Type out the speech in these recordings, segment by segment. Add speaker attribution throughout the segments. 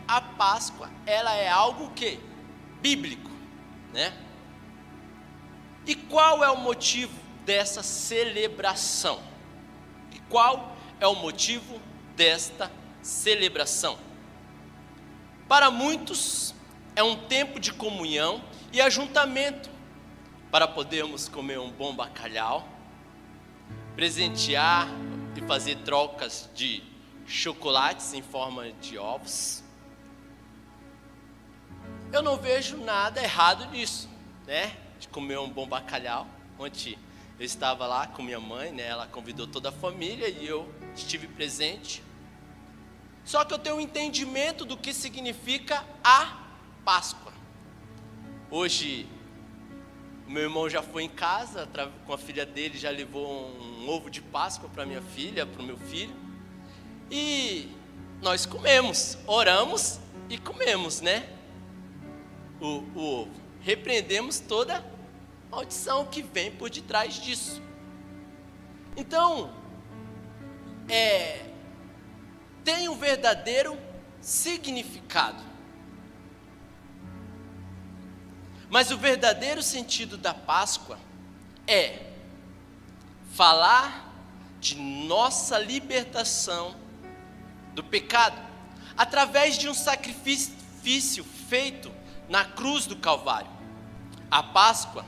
Speaker 1: a Páscoa, ela é algo que? Bíblico, né? E qual é o motivo dessa celebração? E qual é o motivo desta celebração? Para muitos, é um tempo de comunhão e ajuntamento, para podermos comer um bom bacalhau, presentear e fazer trocas de chocolates em forma de ovos. Eu não vejo nada errado nisso, né? De comer um bom bacalhau. Ontem eu estava lá com minha mãe, né? Ela convidou toda a família e eu estive presente. Só que eu tenho um entendimento do que significa a Páscoa. Hoje, o meu irmão já foi em casa, com a filha dele, já levou um ovo de Páscoa para minha filha, para o meu filho. E nós comemos, oramos e comemos, né? O ovo. Repreendemos toda maldição que vem por detrás disso. Então, tem um verdadeiro significado. Mas o verdadeiro sentido da Páscoa é falar de nossa libertação do pecado, através de um sacrifício feito na cruz do Calvário. A Páscoa,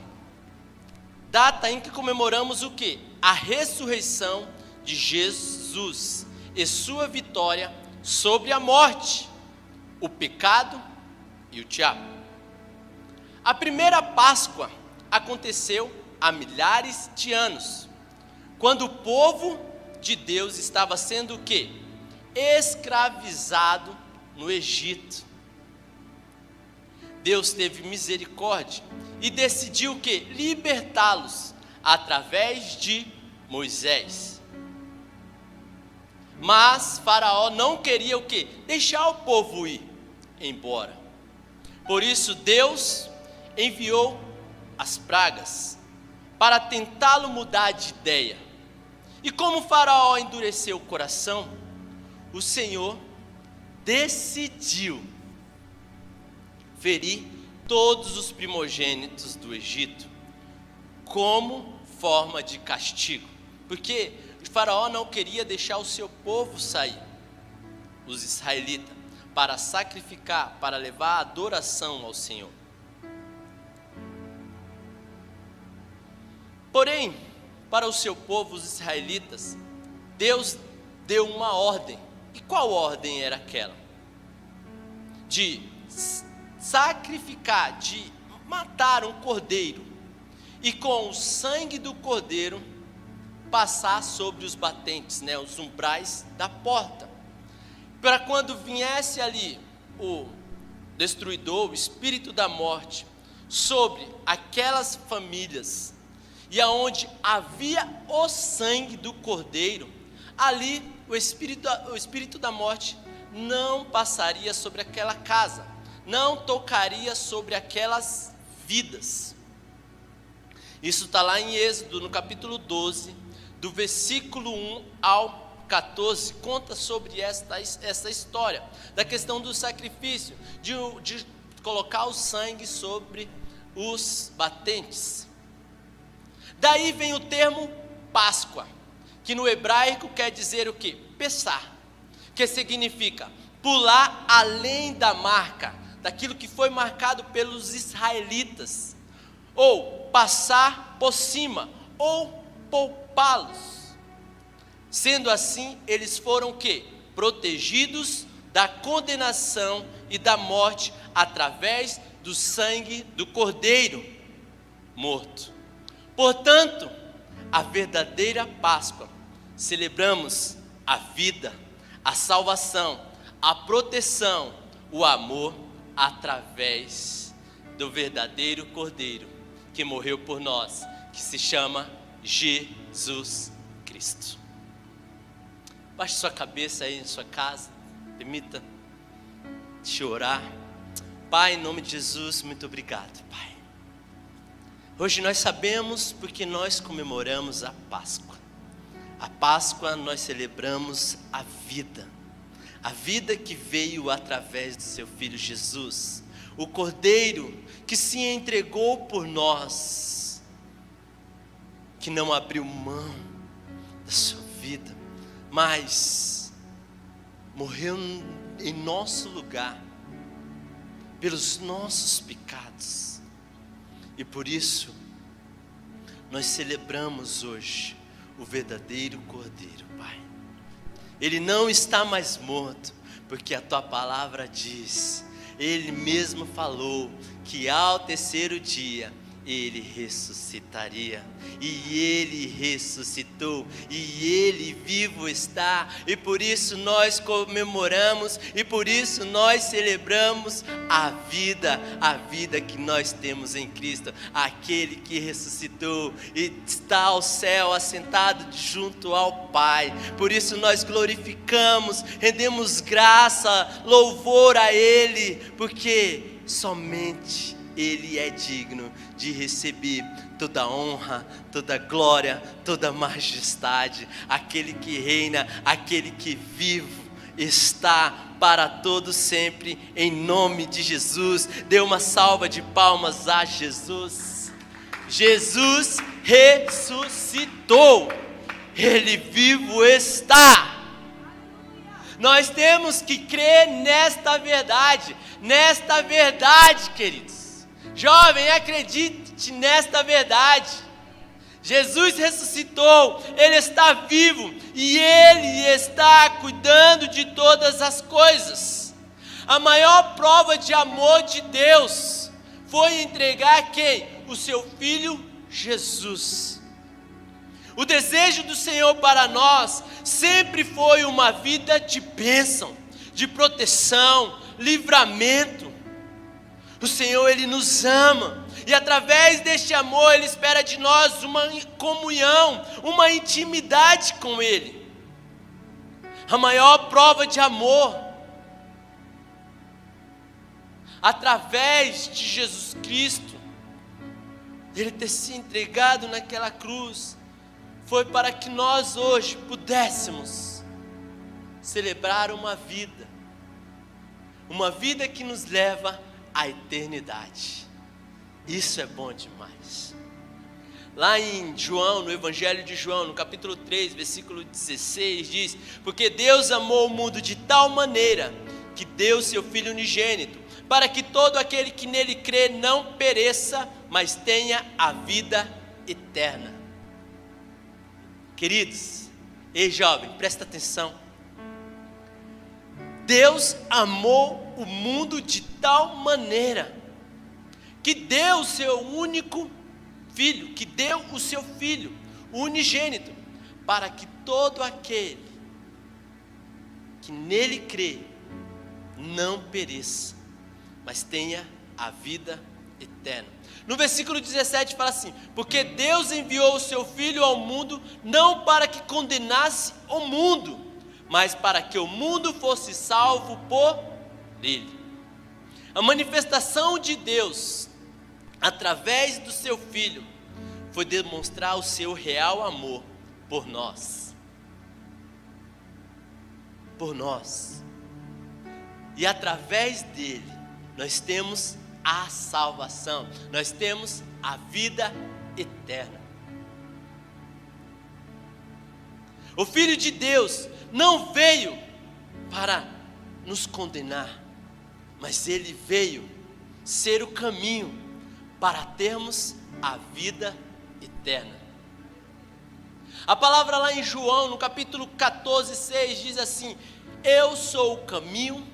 Speaker 1: data em que comemoramos o quê? A ressurreição de Jesus e sua vitória sobre a morte, o pecado e o diabo. A primeira Páscoa aconteceu há milhares de anos, quando o povo de Deus estava sendo o quê? Escravizado no Egito. Deus teve misericórdia e decidiu o quê? Libertá-los através de Moisés. Mas Faraó não queria o quê? Deixar o povo ir embora. Por isso Deus enviou as pragas para tentá-lo mudar de ideia. E como Faraó endureceu o coração, o Senhor decidiu ferir todos os primogênitos do Egito como forma de castigo, porque o Faraó não queria deixar o seu povo sair, os israelitas, para sacrificar, para levar a adoração ao Senhor. Porém, para o seu povo, os israelitas, Deus deu uma ordem. E qual ordem era aquela? De sacrificar, de matar um cordeiro, e com o sangue do cordeiro, passar sobre os batentes, né, os umbrais da porta, para quando viesse ali o destruidor, o espírito da morte, sobre aquelas famílias, e aonde havia o sangue do cordeiro, ali o espírito da morte não passaria sobre aquela casa, não tocaria sobre aquelas vidas. Isso está lá em Êxodo, no capítulo 12, do versículo 1 ao 14, conta sobre essa história, da questão do sacrifício, de colocar o sangue sobre os batentes. Daí vem o termo Páscoa, que no hebraico quer dizer o quê? Pessar, que significa pular além da marca, daquilo que foi marcado pelos israelitas, ou passar por cima, ou poupá-los. Sendo assim, eles foram o quê? Protegidos da condenação e da morte através do sangue do cordeiro morto. Portanto, a verdadeira Páscoa, celebramos a vida, a salvação, a proteção, o amor através do verdadeiro Cordeiro que morreu por nós, que se chama Jesus Cristo. Baixe sua cabeça aí em sua casa, permita chorar. Pai, em nome de Jesus, muito obrigado, Pai. Hoje nós sabemos porque nós comemoramos a Páscoa. A Páscoa nós celebramos a vida, A vida que veio através do seu Filho Jesus, o Cordeiro que se entregou por nós, que não abriu mão da sua vida, mas morreu em nosso lugar, pelos nossos pecados. E por isso, nós celebramos hoje o verdadeiro Cordeiro, Pai. Ele não está mais morto, porque a tua palavra diz, ele mesmo falou que ao terceiro dia ele ressuscitaria, e ele ressuscitou, e ele vivo está, e por isso nós comemoramos, e por isso nós celebramos a vida que nós temos em Cristo, aquele que ressuscitou e está ao céu, assentado junto ao Pai. Por isso nós glorificamos, rendemos graça, louvor a Ele, porque somente Ele é digno de receber toda honra, toda glória, toda majestade. Aquele que reina, aquele que vivo está para todo sempre, em nome de Jesus. Dê uma salva de palmas a Jesus. Jesus ressuscitou, Ele vivo está. Nós temos que crer nesta verdade, queridos. Jovem, acredite nesta verdade. Jesus ressuscitou, Ele está vivo e Ele está cuidando de todas as coisas. A maior prova de amor de Deus foi entregar quem? O seu Filho Jesus. O desejo do Senhor para nós sempre foi uma vida de bênção, de proteção, livramento. O Senhor, Ele nos ama, e através deste amor Ele espera de nós uma comunhão, uma intimidade com Ele. A maior prova de amor, através de Jesus Cristo, Ele ter se entregado naquela cruz, foi para que nós hoje pudéssemos celebrar uma vida que nos leva a eternidade. Isso é bom demais. Lá em João, no Evangelho de João, no capítulo 3, versículo 16, diz: porque Deus amou o mundo de tal maneira que deu seu Filho unigênito, para que todo aquele que nele crê não pereça, mas tenha a vida eterna. Queridos, ei jovem, presta atenção. Deus amou o mundo de tal maneira que deu o seu único filho, que deu o seu Filho, o unigênito, para que todo aquele que nele crê não pereça, mas tenha a vida eterna. No versículo 17 fala assim: porque Deus enviou o seu Filho ao mundo, não para que condenasse o mundo, mas para que o mundo fosse salvo por ele. A manifestação de Deus, através do seu Filho, foi demonstrar o seu real amor por nós. Por nós. E através dele, nós temos a salvação, nós temos a vida eterna. O Filho de Deus não veio para nos condenar, mas Ele veio ser o caminho para termos a vida eterna. A palavra lá em João, no capítulo 14, 6, diz assim: eu sou o caminho,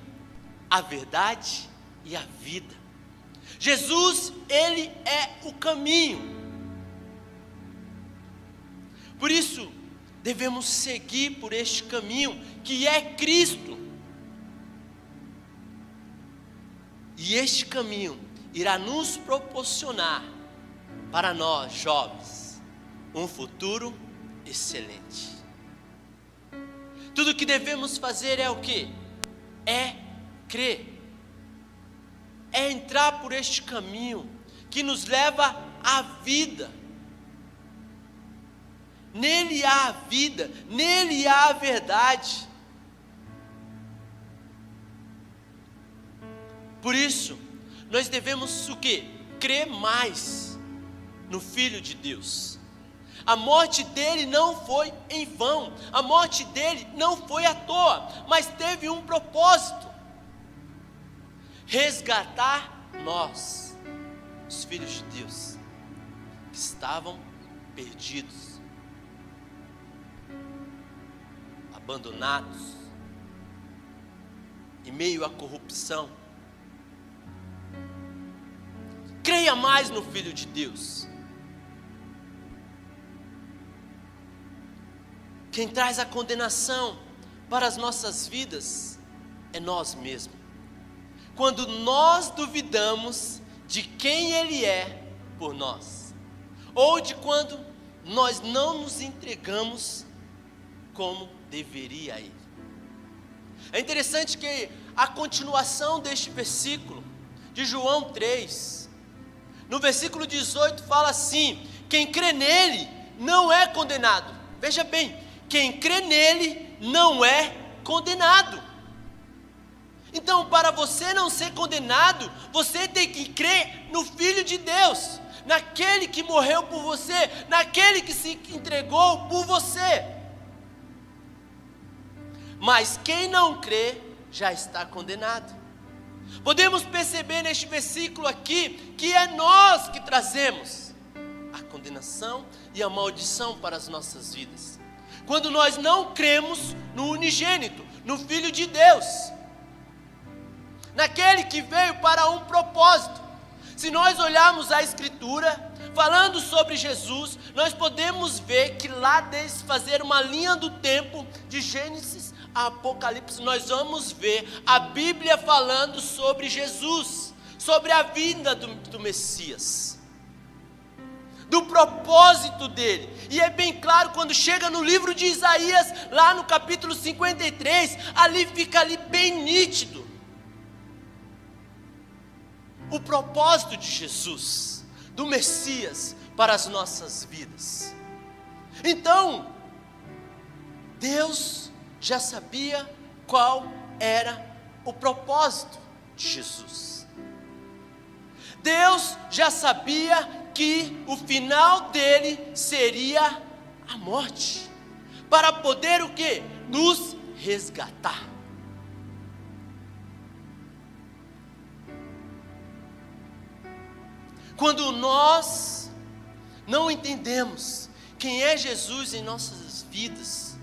Speaker 1: a verdade e a vida. Jesus, Ele é o caminho. Por isso, devemos seguir por este caminho, que é Cristo. E este caminho irá nos proporcionar, para nós jovens, um futuro excelente. Tudo que devemos fazer é o quê? É crer. É entrar por este caminho que nos leva à vida. Nele há a vida, nele há a verdade. Por isso, nós devemos o quê? Crer mais no Filho de Deus. A morte dele não foi em vão, a morte dele não foi à toa, mas teve um propósito: resgatar nós, os filhos de Deus, que estavam perdidos, abandonados, em meio à corrupção. Creia mais no Filho de Deus. Quem traz a condenação para as nossas vidas é nós mesmos. Quando nós duvidamos de quem Ele é por nós, ou de quando nós não nos entregamos como deveria Ele. É interessante que a continuação deste versículo, de João 3, no versículo 18 fala assim: quem crê nele não é condenado. Veja bem, quem crê nele não é condenado. Então, para você não ser condenado, você tem que crer no Filho de Deus, naquele que morreu por você, naquele que se entregou por você. Mas quem não crê já está condenado. Podemos perceber neste versículo aqui que é nós que trazemos a condenação e a maldição para as nossas vidas, quando nós não cremos no unigênito, no Filho de Deus, naquele que veio para um propósito. Se nós olharmos a Escritura, falando sobre Jesus, nós podemos ver que lá desde fazer uma linha do tempo, de Gênesis a Apocalipse, nós vamos ver a Bíblia falando sobre Jesus, sobre a vinda do Messias, do propósito dele. E é bem claro quando chega no livro de Isaías, lá no capítulo 53, ali fica bem nítido o propósito de Jesus, do Messias para as nossas vidas. Então, Deus já sabia qual era o propósito de Jesus. Deus já sabia que o final dele seria a morte, para poder o quê? Nos resgatar. Quando nós não entendemos quem é Jesus em nossas vidas,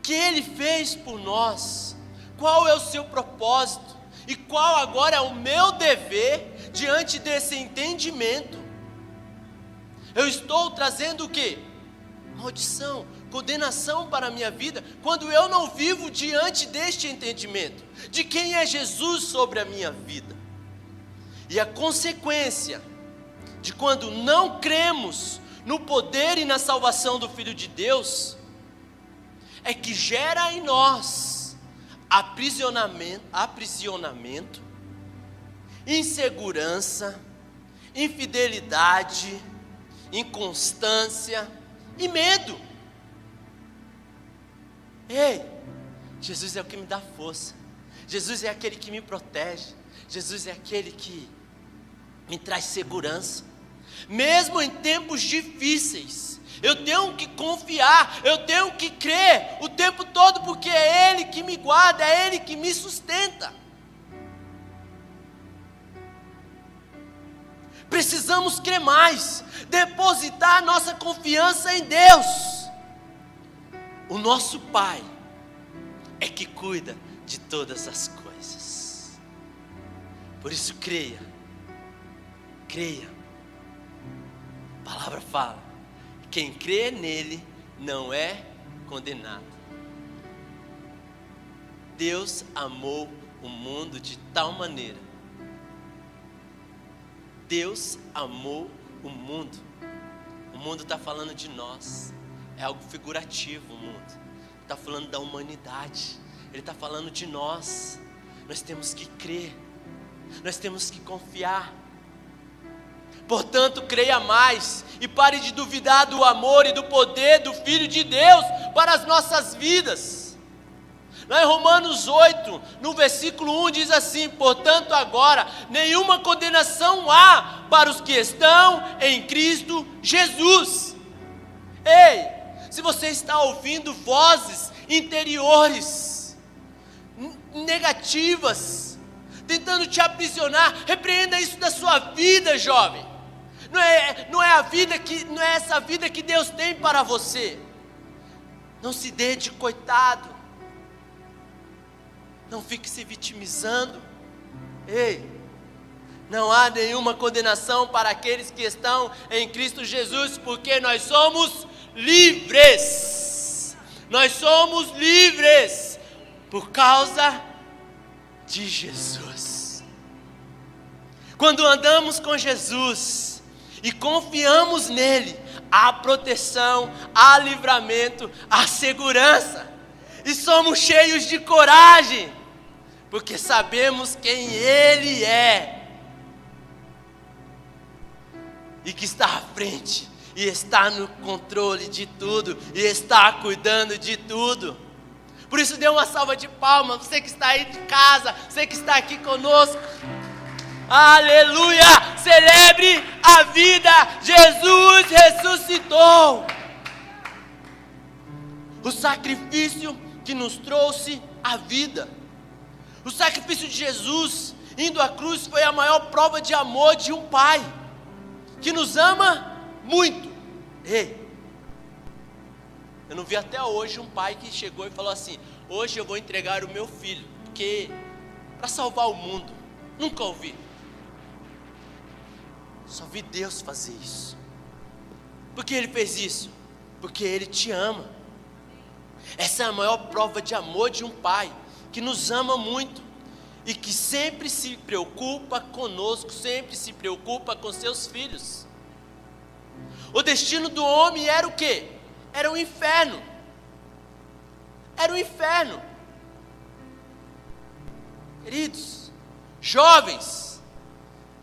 Speaker 1: que Ele fez por nós, qual é o seu propósito, e qual agora é o meu dever diante desse entendimento, eu estou trazendo o quê? Maldição, condenação para a minha vida, quando eu não vivo diante deste entendimento, de quem é Jesus sobre a minha vida. E a consequência de quando não cremos no poder e na salvação do Filho de Deus, é que gera em nós aprisionamento, insegurança, infidelidade, inconstância e medo. Ei, Jesus é o que me dá força, Jesus é aquele que me protege, Jesus é aquele que me traz segurança. Mesmo em tempos difíceis, eu tenho que confiar, eu tenho que crer o tempo todo, porque é Ele que me guarda, é Ele que me sustenta. Precisamos crer mais, depositar nossa confiança em Deus. O nosso Pai é que cuida de todas as coisas. Por isso creia. A palavra fala: quem crê nele não é condenado. Deus amou o mundo de tal maneira. Deus amou o mundo. O mundo está falando de nós. É algo figurativo o mundo. Está falando da humanidade. Ele está falando de nós. Nós temos que crer. Nós temos que confiar. Portanto, creia mais e pare de duvidar do amor e do poder do Filho de Deus para as nossas vidas. Lá em Romanos 8, no versículo 1 diz assim: portanto agora, nenhuma condenação há para os que estão em Cristo Jesus. Ei, se você está ouvindo vozes interiores, negativas, tentando te aprisionar, repreenda isso da sua vida, jovem. Não é essa vida que Deus tem para você. Não se dê de coitado. Não fique se vitimizando. Ei, não há nenhuma condenação para aqueles que estão em Cristo Jesus, porque nós somos livres. Nós somos livres por causa de Jesus. Quando andamos com Jesus e confiamos nele, há proteção, há livramento, há segurança. E somos cheios de coragem, porque sabemos quem Ele é, e que está à frente, e está no controle de tudo, e está cuidando de tudo. Por isso dê uma salva de palmas, você que está aí de casa, você que está aqui conosco. Aleluia! Celebre a vida, Jesus ressuscitou. O sacrifício que nos trouxe a vida. O sacrifício de Jesus indo à cruz foi a maior prova de amor de um pai que nos ama muito. Ei, eu não vi até hoje um pai que chegou e falou assim: hoje eu vou entregar o meu filho, porque para salvar o mundo. Nunca ouvi. Só vi Deus fazer isso. Por que Ele fez isso? Porque Ele te ama. Essa é a maior prova de amor de um pai que nos ama muito e que sempre se preocupa conosco, sempre se preocupa com seus filhos. O destino do homem era o quê? Era o inferno. Era o inferno. Queridos, jovens,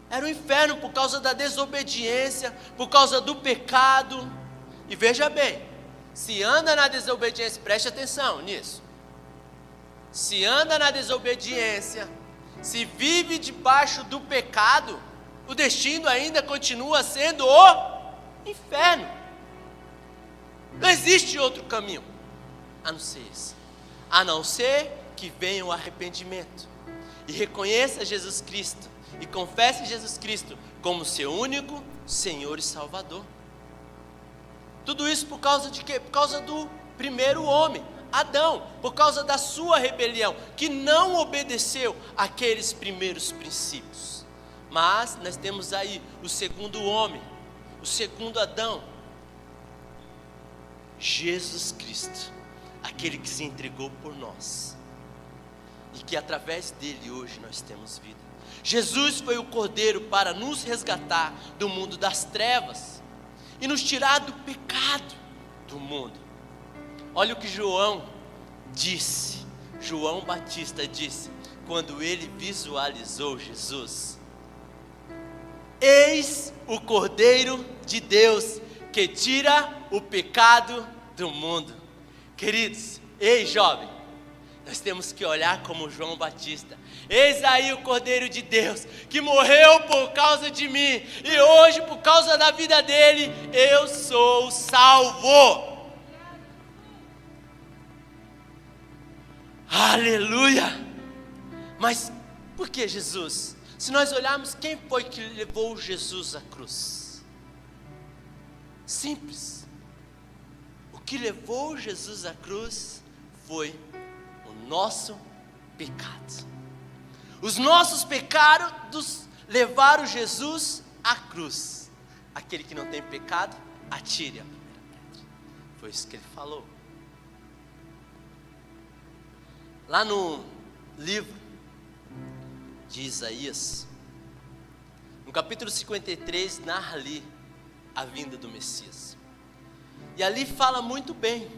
Speaker 1: era o inferno por causa da desobediência, por causa do pecado. E veja bem, se anda na desobediência, preste atenção nisso. Se anda na desobediência, se vive debaixo do pecado, o destino ainda continua sendo o inferno. Não existe outro caminho a não ser esse. A não ser que venha o arrependimento e reconheça Jesus Cristo e confesse Jesus Cristo como seu único Senhor e Salvador. Tudo isso por causa de quê? Por causa do primeiro homem, Adão, por causa da sua rebelião, que não obedeceu àqueles primeiros princípios. Mas nós temos aí o segundo homem, o segundo Adão, Jesus Cristo, aquele que se entregou por nós, e que através dele hoje nós temos vida. Jesus foi o Cordeiro para nos resgatar do mundo das trevas e nos tirar do pecado do mundo. Olha o que João disse, João Batista disse, quando ele visualizou Jesus: eis o Cordeiro de Deus que tira o pecado do mundo. Queridos, ei jovem, nós temos que olhar como João Batista. Eis aí o Cordeiro de Deus, que morreu por causa de mim, e hoje por causa da vida dele, eu sou salvo. Aleluia! Mas por que Jesus? Se nós olharmos, quem foi que levou Jesus à cruz? Simples. O que levou Jesus à cruz foi o nosso pecado. Os nossos pecados levaram Jesus à cruz. Aquele que não tem pecado, atire a primeira pedra. Foi isso que ele falou. Lá no livro de Isaías, no capítulo 53, narra ali a vinda do Messias. E ali fala muito bem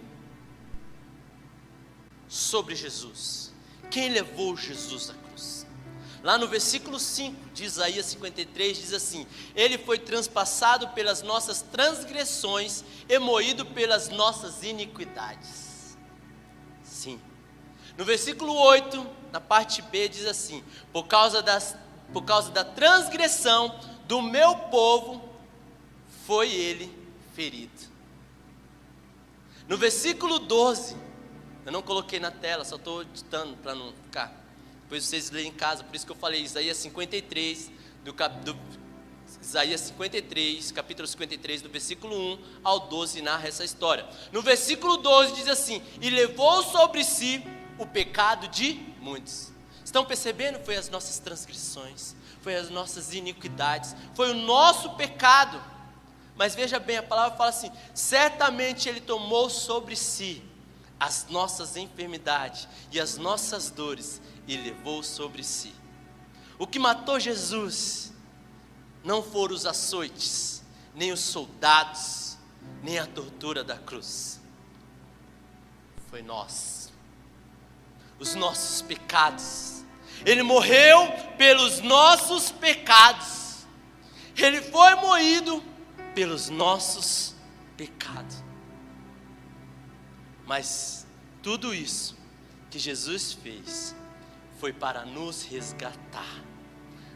Speaker 1: sobre Jesus. Quem levou Jesus à cruz? Lá no versículo 5 de Isaías 53 diz assim: ele foi transpassado pelas nossas transgressões e moído pelas nossas iniquidades. Sim, No versículo 8, na parte B, diz assim: por causa da transgressão do meu povo, foi ele ferido. No versículo 12, eu não coloquei na tela, só estou ditando para não ficar. Depois vocês leem em casa, por isso que eu falei Isaías 53, Isaías 53, capítulo 53, do versículo 1 ao 12, narra essa história. No versículo 12 diz assim: e levou sobre si o pecado de muitos. Estão percebendo? Foi as nossas transgressões, foi as nossas iniquidades, foi o nosso pecado. Mas veja bem, a palavra fala assim: certamente ele tomou sobre si as nossas enfermidades e as nossas dores, e levou sobre si. O que matou Jesus não foram os açoites, nem os soldados, nem a tortura da cruz. Foi nós, os nossos pecados. Ele morreu pelos nossos pecados. Ele foi moído pelos nossos pecados. Mas tudo isso que Jesus fez foi para nos resgatar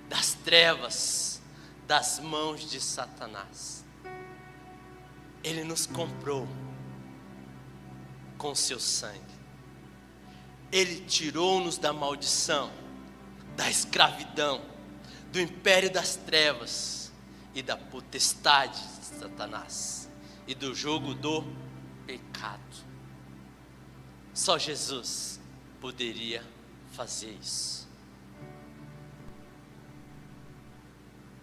Speaker 1: das trevas, das mãos de Satanás. Ele nos comprou com seu sangue. Ele tirou-nos da maldição, da escravidão, do império das trevas e da potestade de Satanás e do jugo do pecado. Só Jesus poderia fazer isso.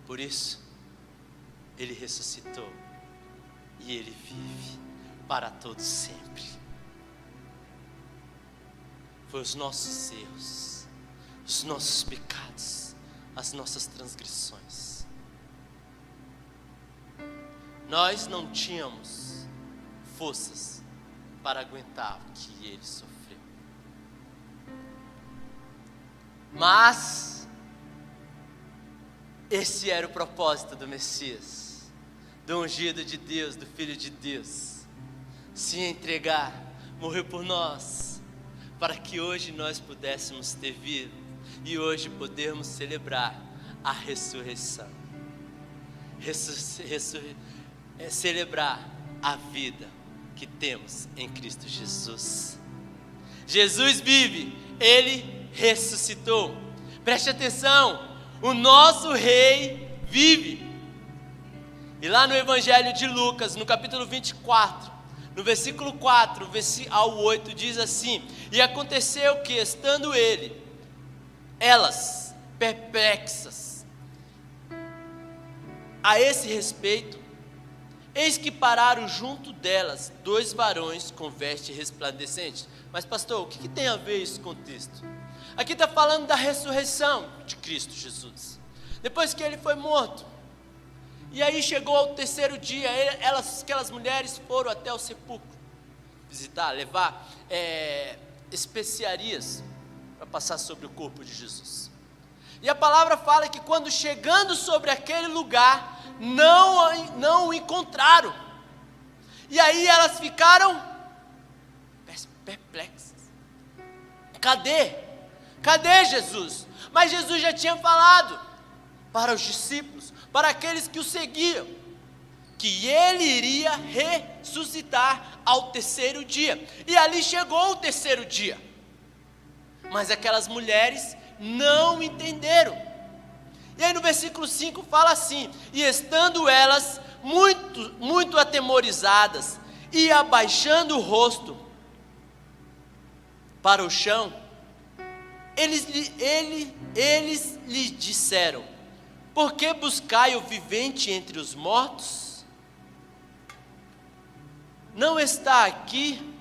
Speaker 1: Por isso, ele ressuscitou e ele vive para todo sempre. Foi os nossos erros, os nossos pecados, as nossas transgressões. Nós não tínhamos forças para aguentar o que ele sofreu. Mas esse era o propósito do Messias, do ungido de Deus, do Filho de Deus, se entregar, morrer por nós, para que hoje nós pudéssemos ter vida e hoje podermos celebrar a ressurreição, celebrar a vida que temos em Cristo Jesus. Jesus vive, ele ressuscitou. Preste atenção, o nosso rei vive. E lá no Evangelho de Lucas, no capítulo 24, no versículo 4 ao 8, diz assim: e aconteceu que, estando elas perplexas a esse respeito, eis que pararam junto delas 2 varões com veste resplandecente. Mas pastor, o que tem a ver esse contexto? Aqui está falando da ressurreição de Cristo Jesus, depois que ele foi morto. E aí chegou ao 3º dia, aquelas mulheres foram até o sepulcro, visitar, levar especiarias para passar sobre o corpo de Jesus. E a palavra fala que quando chegando sobre aquele lugar, não o encontraram. E aí elas ficaram perplexas. Cadê Jesus? Mas Jesus já tinha falado para os discípulos, para aqueles que o seguiam, que ele iria ressuscitar ao 3º dia. E ali chegou o 3º dia. Mas aquelas mulheres não entenderam. E aí no versículo 5 fala assim: e estando elas muito, muito atemorizadas e abaixando o rosto para o chão, eles lhe disseram: por que buscai o vivente entre os mortos? Não está aqui,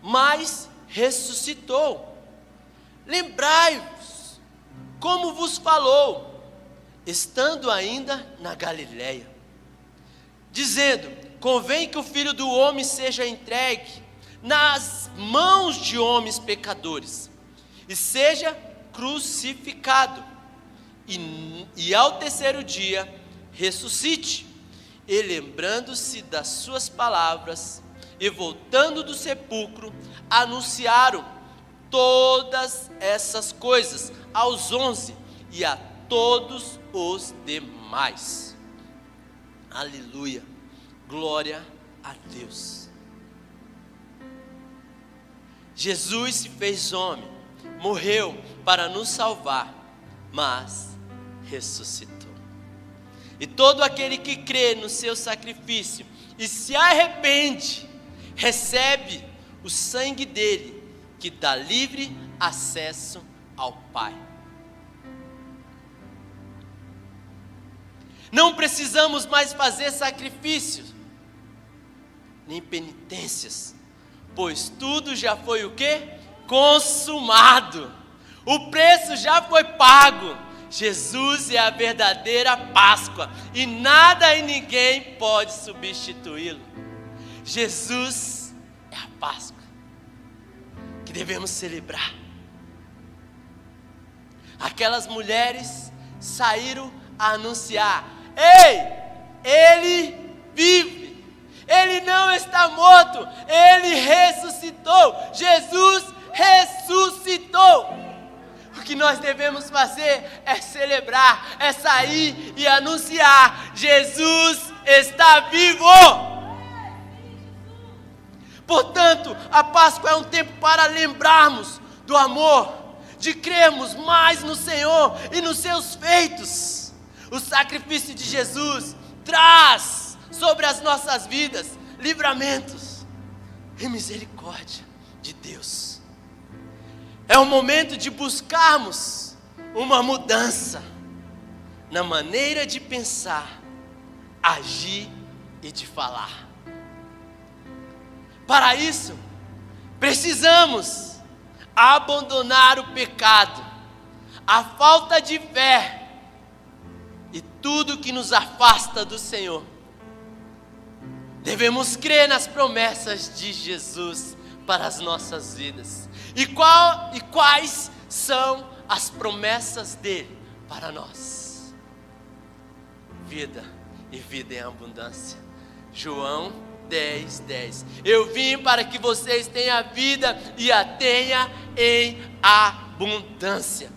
Speaker 1: mas ressuscitou. Lembrai-vos como vos falou, estando ainda na Galileia, dizendo: convém que o Filho do Homem seja entregue nas mãos de homens pecadores, e seja crucificado, e ao 3º dia ressuscite. E lembrando-se das suas palavras, e voltando do sepulcro, anunciaram todas essas coisas aos 11 e a todos os demais. Aleluia, glória a Deus. Jesus se fez homem, morreu para nos salvar, mas ressuscitou. E todo aquele que crê no seu sacrifício e se arrepende, recebe o sangue dele, que dá livre acesso ao Pai. Não precisamos mais fazer sacrifícios, nem penitências, pois tudo já foi o quê? Consumado. O preço já foi pago. Jesus é a verdadeira Páscoa e nada e ninguém pode substituí-lo. Jesus é a Páscoa que devemos celebrar. Aquelas mulheres saíram a anunciar: ei, ele vive, ele não está morto, ele ressuscitou, Jesus ressuscitou. O que nós devemos fazer é celebrar, é sair e anunciar: Jesus está vivo. Portanto, a Páscoa é um tempo para lembrarmos do amor, de crermos mais no Senhor e nos seus feitos. O sacrifício de Jesus traz sobre as nossas vidas livramentos e misericórdia de Deus. É o momento de buscarmos uma mudança na maneira de pensar, agir e de falar. Para isso, precisamos abandonar o pecado, a falta de fé e tudo que nos afasta do Senhor. Devemos crer nas promessas de Jesus para as nossas vidas. E quais são as promessas dele para nós? Vida e vida em abundância. João 10:10. Eu vim para que vocês tenham vida e a tenham em abundância.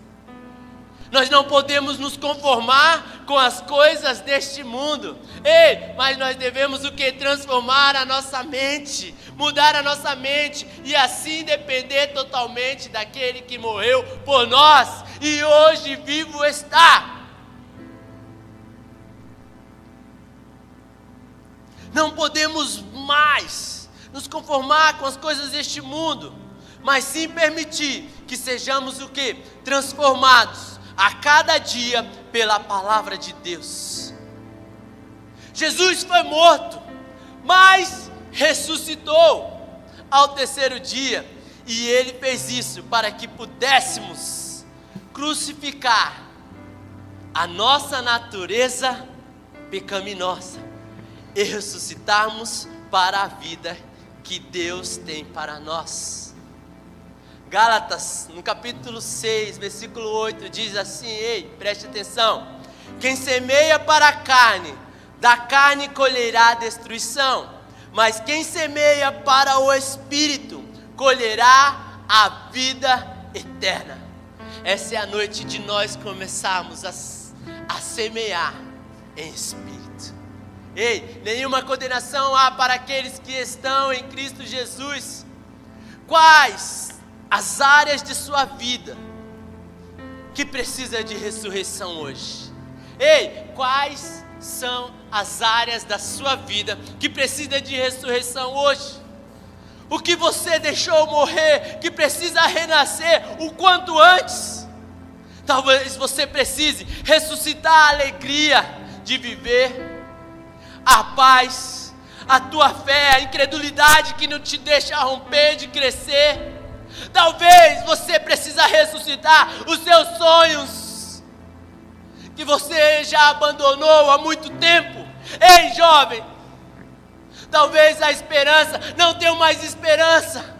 Speaker 1: Nós não podemos nos conformar com as coisas deste mundo. Ei, mas nós devemos o que? Transformar a nossa mente, mudar a nossa mente e assim depender totalmente daquele que morreu por nós e hoje vivo está. Não podemos mais nos conformar com as coisas deste mundo, mas sim permitir que sejamos o que? Transformados a cada dia pela palavra de Deus. Jesus foi morto, mas ressuscitou ao terceiro dia, e ele fez isso para que pudéssemos crucificar a nossa natureza pecaminosa e ressuscitarmos para a vida que Deus tem para nós. Gálatas, no capítulo 6, versículo 8, diz assim, ei, preste atenção: quem semeia para a carne, da carne colherá destruição, mas quem semeia para o Espírito, colherá a vida eterna. Essa é a noite de nós começarmos a semear em Espírito. Ei, nenhuma condenação há para aqueles que estão em Cristo Jesus. Quais as áreas de sua vida que precisa de ressurreição hoje? Ei, quais são as áreas da sua vida que precisa de ressurreição hoje? O que você deixou morrer, que precisa renascer o quanto antes? Talvez você precise ressuscitar a alegria de viver, a paz, a tua fé, a incredulidade que não te deixa romper, de crescer. Talvez você precisa ressuscitar os seus sonhos que você já abandonou há muito tempo. Ei, jovem, talvez a esperança, não tenha mais esperança.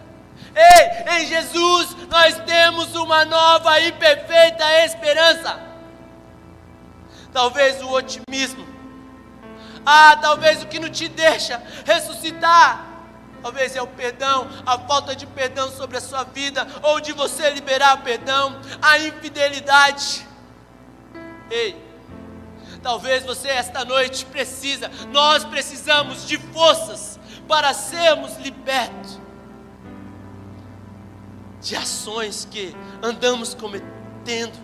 Speaker 1: Ei, em Jesus nós temos uma nova e perfeita esperança. Talvez o otimismo, talvez o que não te deixa ressuscitar Talvez é o perdão, a falta de perdão sobre a sua vida, ou de você liberar o perdão, a infidelidade. Ei, talvez você esta noite nós precisamos de forças para sermos libertos de ações que andamos cometendo.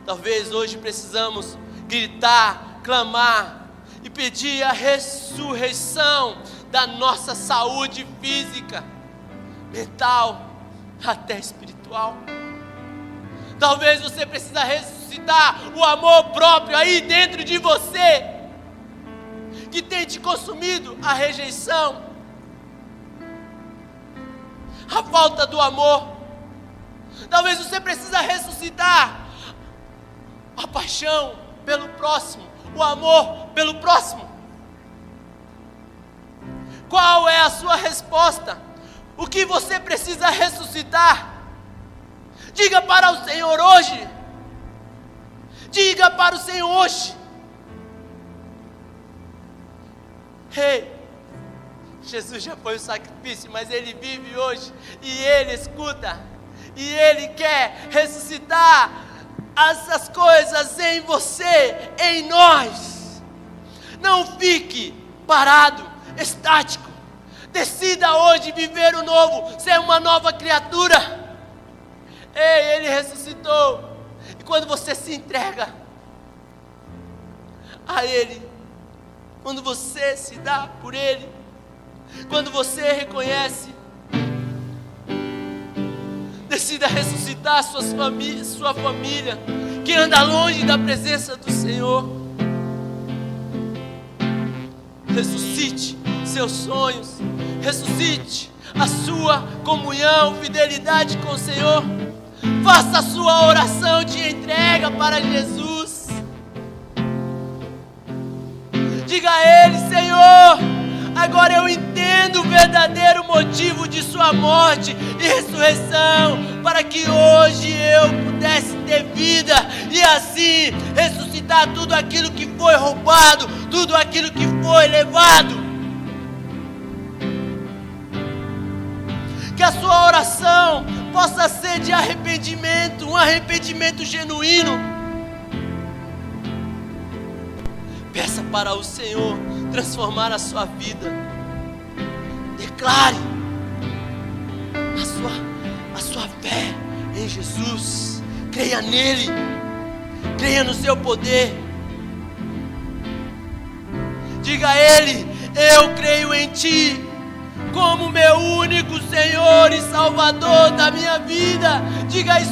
Speaker 1: Talvez hoje precisamos gritar, clamar e pedir a ressurreição da nossa saúde física, mental, até espiritual. Talvez você precise ressuscitar o amor próprio aí dentro de você, que tem te consumido, a rejeição, a falta do amor. Talvez você precise ressuscitar a paixão pelo próximo, o amor pelo próximo. Qual é a sua resposta? O que você precisa ressuscitar? Diga para o Senhor hoje. Diga para o Senhor hoje. Ei, Jesus já foi o sacrifício, mas Ele vive hoje, e Ele escuta, e Ele quer ressuscitar essas coisas em você, em nós. Não fique parado, estático. Decida hoje viver o novo, ser uma nova criatura. Ei, Ele ressuscitou, e quando você se entrega a Ele, quando você se dá por Ele, quando você reconhece, decida ressuscitar sua família, que anda longe da presença do Senhor. Ressuscite seus sonhos, ressuscite a sua comunhão, fidelidade com o Senhor. Faça a sua oração de entrega para Jesus. Diga a Ele: Senhor, agora eu entendo o verdadeiro motivo de sua morte e ressurreição, para que hoje eu pudesse ter vida e assim ressuscitar tudo aquilo que foi roubado, tudo aquilo que foi levado. Que a sua oração possa ser de arrependimento, um arrependimento genuíno. Peça para o Senhor transformar a sua vida. Declare a sua fé em Jesus. Creia nele. Creia no seu poder. Diga a Ele: eu creio em Ti como meu único Senhor e Salvador da minha vida. Diga isso